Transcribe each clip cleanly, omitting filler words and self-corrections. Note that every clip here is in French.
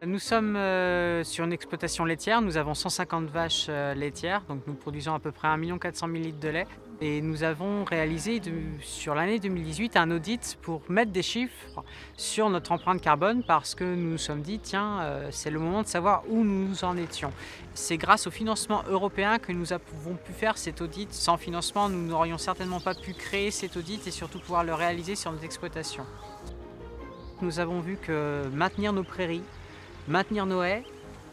Nous sommes sur une exploitation laitière, nous avons 150 vaches laitières, donc nous produisons à peu près 1 400 000 litres de lait. Et nous avons réalisé sur l'année 2018 un audit pour mettre des chiffres sur notre empreinte carbone parce que nous nous sommes dit, tiens, c'est le moment de savoir où nous en étions. C'est grâce au financement européen que nous avons pu faire cet audit. Sans financement, nous n'aurions certainement pas pu créer cet audit et surtout pouvoir le réaliser sur notre exploitation. Nous avons vu que maintenir nos prairies, maintenir nos haies,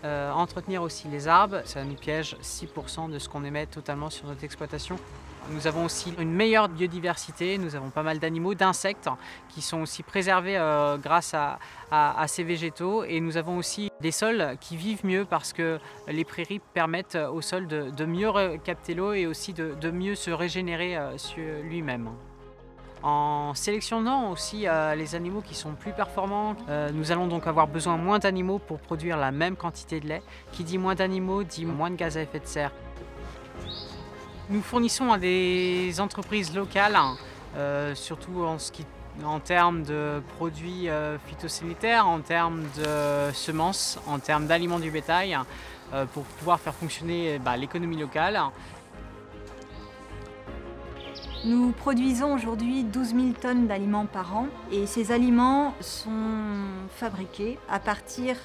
entretenir aussi les arbres, ça nous piège 6% de ce qu'on émet totalement sur notre exploitation. Nous avons aussi une meilleure biodiversité, nous avons pas mal d'animaux, d'insectes qui sont aussi préservés grâce à ces végétaux, et nous avons aussi des sols qui vivent mieux parce que les prairies permettent au sol de mieux capter l'eau et aussi de mieux se régénérer sur lui-même. En sélectionnant aussi les animaux qui sont plus performants, nous allons donc avoir besoin moins d'animaux pour produire la même quantité de lait. Qui dit moins d'animaux dit moins de gaz à effet de serre. Nous fournissons à des entreprises locales, surtout en termes de produits phytosanitaires, en termes de semences, en termes d'aliments du bétail, pour pouvoir faire fonctionner l'économie locale. Nous produisons aujourd'hui 12 000 tonnes d'aliments par an et ces aliments sont fabriqués à partir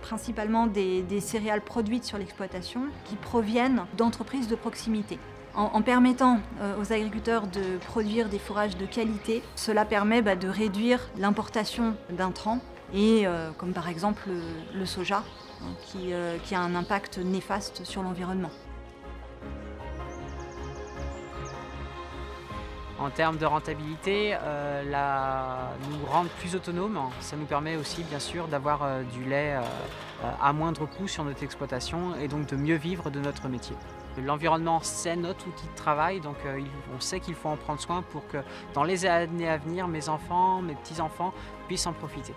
principalement des céréales produites sur l'exploitation qui proviennent d'entreprises de proximité. En permettant aux agriculteurs de produire des fourrages de qualité, cela permet de réduire l'importation d'intrants et comme par exemple le soja qui a un impact néfaste sur l'environnement. En termes de rentabilité, nous rendre plus autonomes, ça nous permet aussi bien sûr d'avoir du lait à moindre coût sur notre exploitation et donc de mieux vivre de notre métier. L'environnement, c'est notre outil de travail, donc on sait qu'il faut en prendre soin pour que dans les années à venir, mes enfants, mes petits-enfants puissent en profiter.